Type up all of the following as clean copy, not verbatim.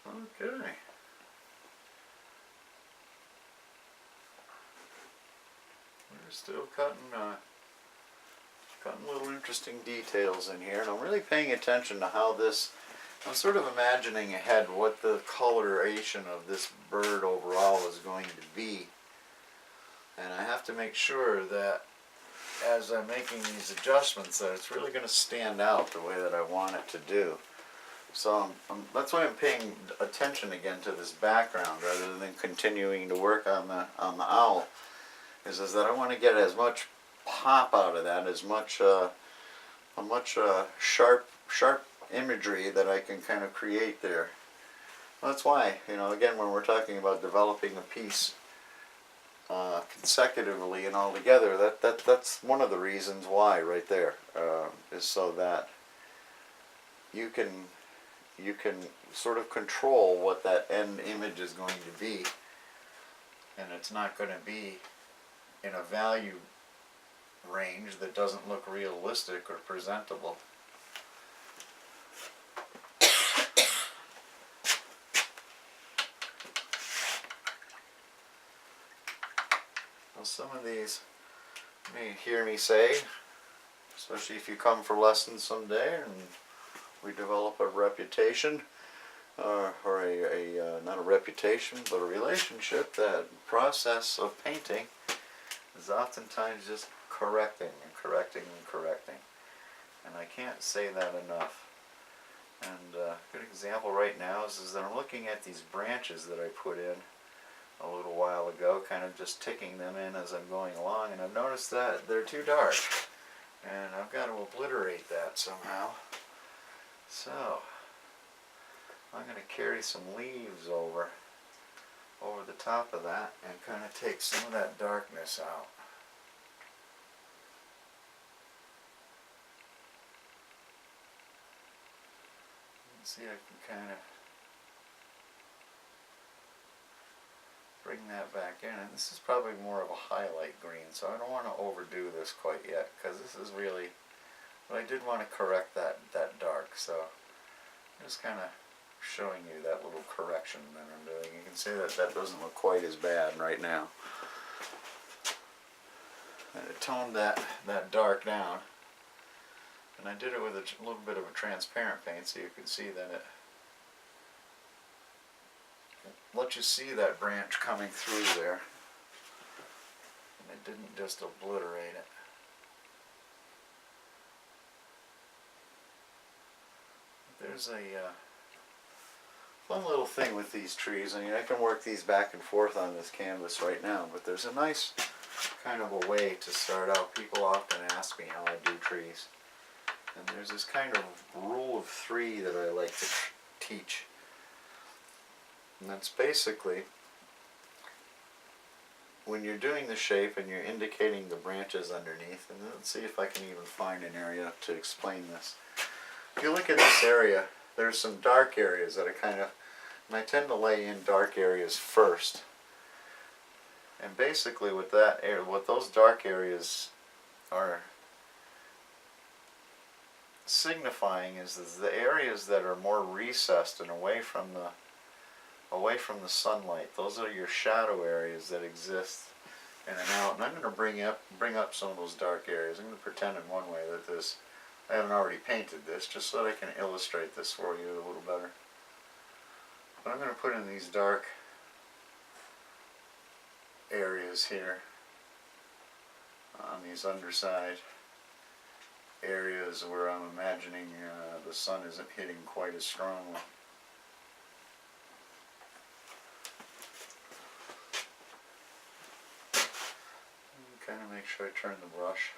Okay. We're still cutting little interesting details in here, and I'm really paying attention to how this, I'm sort of imagining ahead what the coloration of this bird overall is going to be. And I have to make sure that as I'm making these adjustments that it's really going to stand out the way that I want it to do. So that's why I'm paying attention again to this background rather than continuing to work on the owl. Is that I want to get as much pop out of that, as much sharp imagery that I can kind of create there. That's why, again, when we're talking about developing a piece consecutively and all together, that's one of the reasons why right there, is so that you can sort of control what that end image is going to be, and it's not going to be in a value range that doesn't look realistic or presentable. Well, some of these you may hear me say, especially if you come for lessons someday and we develop a reputation, or not a reputation, but a relationship, that process of painting is oftentimes just correcting and correcting and correcting. And I can't say that enough. And a good example right now is that I'm looking at these branches that I put in a little while ago, kind of just ticking them in as I'm going along, and I've noticed that they're too dark. And I've got to obliterate that somehow. So I'm going to carry some leaves over the top of that and kind of take some of that darkness out. See, I can kind of bring that back in, and this is probably more of a highlight green, so I don't want to overdo this quite yet, because this is really, but I did want to correct that dark, so I'm just kind of showing you that little correction that I'm doing. You can see that doesn't look quite as bad right now. And it toned that dark down. And I did it with a little bit of a transparent paint, so you can see that it lets you see that branch coming through there. And it didn't just obliterate it. There's a fun little thing with these trees. I mean, I can work these back and forth on this canvas right now, but there's a nice kind of a way to start out. People often ask me how I do trees. And there's this kind of rule of three that I like to teach. And that's basically when you're doing the shape and you're indicating the branches underneath, and let's see if I can even find an area to explain this. If you look at this area, there's some dark areas that are kind of, and I tend to lay in dark areas first. And basically with that area, what those dark areas are signifying is the areas that are more recessed and away from the sunlight. Those are your shadow areas that exist in and out. And I'm going to bring up some of those dark areas. I'm going to pretend in one way that this, I haven't already painted this, just so that I can illustrate this for you a little better. But I'm going to put in these dark areas here on these underside areas where I'm imagining the sun isn't hitting quite as strongly. Kind of make sure I turn the brush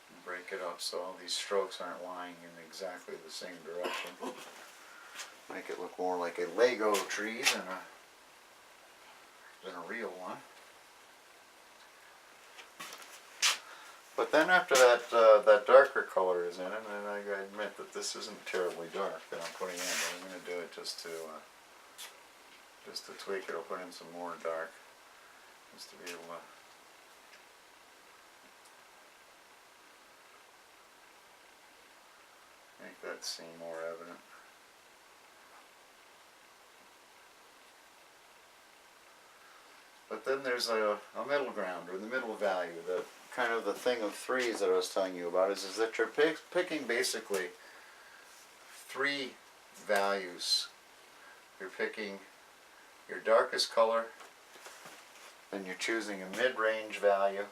and break it up so all these strokes aren't lying in exactly the same direction. Make it look more like a Lego tree than a real one. But then after that darker color is in it, and I admit that this isn't terribly dark that I'm putting in, but I'm going to do it just to tweak it. I'll put in some more dark, just to be able to make that seem more evident. But then there's a middle ground, or the middle value, the kind of the thing of threes that I was telling you about is that you're picking basically three values. You're picking your darkest color, then you're choosing a mid-range value,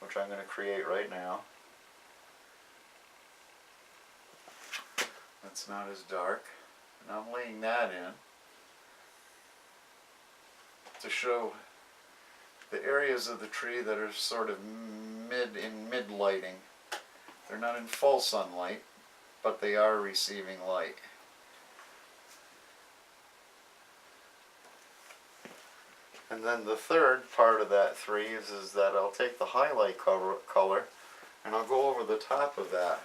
which I'm going to create right now. That's not as dark. And I'm laying that in to show the areas of the tree that are sort of mid lighting. They're not in full sunlight, but they are receiving light. And then the third part of that three is that I'll take the highlight color and I'll go over the top of that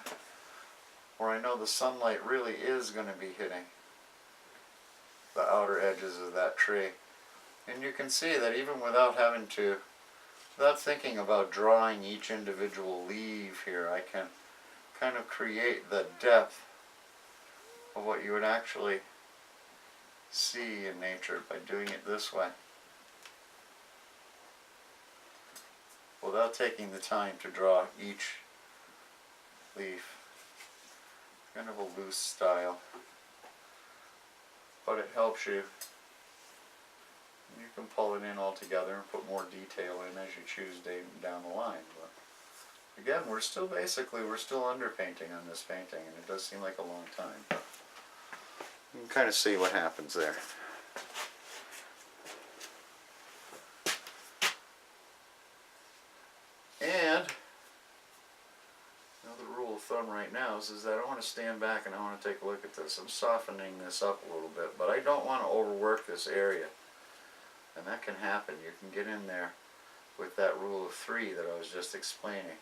where I know the sunlight really is going to be hitting the outer edges of that tree. And you can see that even without thinking about drawing each individual leaf here, I can kind of create the depth of what you would actually see in nature by doing it this way, without taking the time to draw each leaf. Kind of a loose style, but it helps you. You can pull it in all together and put more detail in as you choose down the line. But again, we're still underpainting on this painting, and it does seem like a long time. But you can kind of see what happens there. And another rule of thumb right now is that I want to stand back and I want to take a look at this. I'm softening this up a little bit, but I don't want to overwork this area. And that can happen. You can get in there with that rule of three that I was just explaining.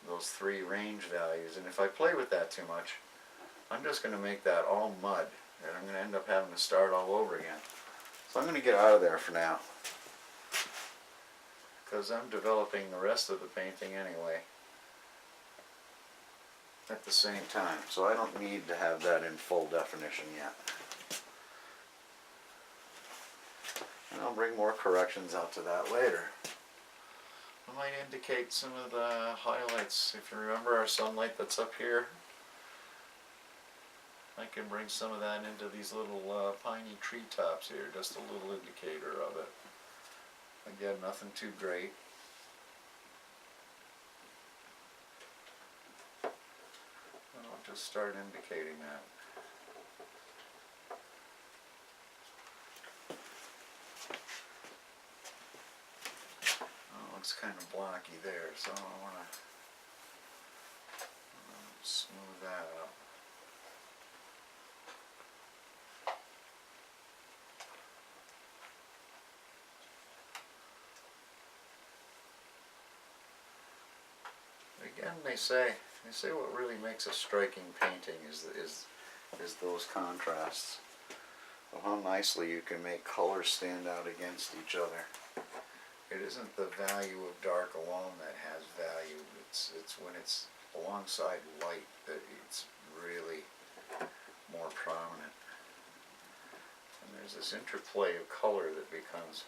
Those three range values. And if I play with that too much, I'm just going to make that all mud. And I'm going to end up having to start all over again. So I'm going to get out of there for now, because I'm developing the rest of the painting anyway at the same time. So I don't need to have that in full definition yet. And I'll bring more corrections out to that later. I might indicate some of the highlights. If you remember our sunlight that's up here, I can bring some of that into these little piney treetops here, just a little indicator of it. Again, nothing too great. And I'll just start indicating that. Looks kind of blocky there, so I want to smooth that up. Again, they say what really makes a striking painting is those contrasts. Well, how nicely you can make colors stand out against each other. It isn't the value of dark alone that has value. It's when it's alongside light that it's really more prominent. And there's this interplay of color that becomes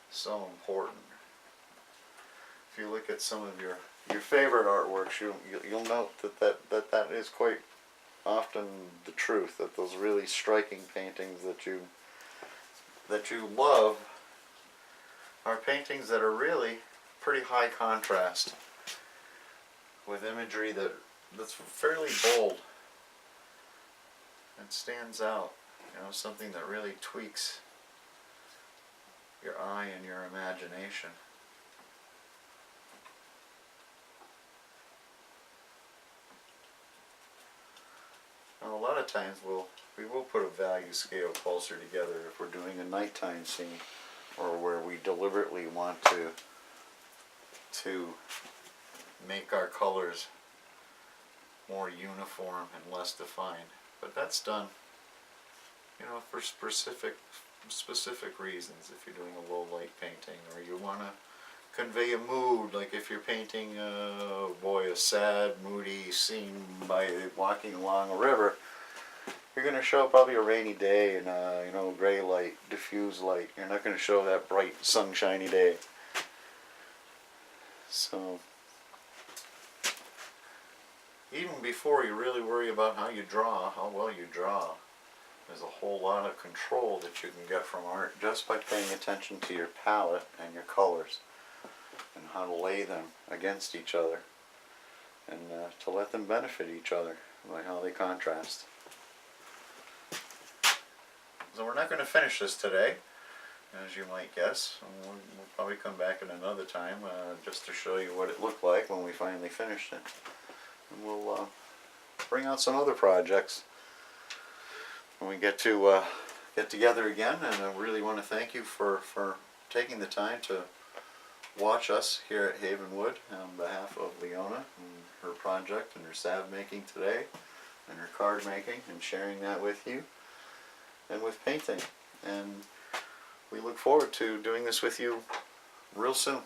so important. If you look at some of your favorite artworks, you'll note that is quite often the truth. That those really striking paintings that you love are paintings that are really pretty high contrast with imagery that's fairly bold and stands out. You know, something that really tweaks your eye and your imagination. Now, a lot of times we will put a value scale closer together if we're doing a nighttime scene, or where we deliberately want to make our colors more uniform and less defined. But that's done, you know, for specific reasons. If you're doing a low light painting, or you want to convey a mood, like if you're painting a sad, moody scene by walking along a river, you're going to show probably a rainy day and you know, gray light, diffuse light. You're not going to show that bright sunshiny day. So even before you really worry about how you draw, how well you draw, there's a whole lot of control that you can get from art just by paying attention to your palette and your colors and how to lay them against each other and to let them benefit each other by how they contrast. So we're not going to finish this today, as you might guess. We'll probably come back at another time just to show you what it looked like when we finally finished it. And we'll bring out some other projects when we get to get together again. And I really want to thank you for taking the time to watch us here at Havenwood on behalf of Leona and her project and her salve making today and her card making and sharing that with you and with painting. And we look forward to doing this with you real soon.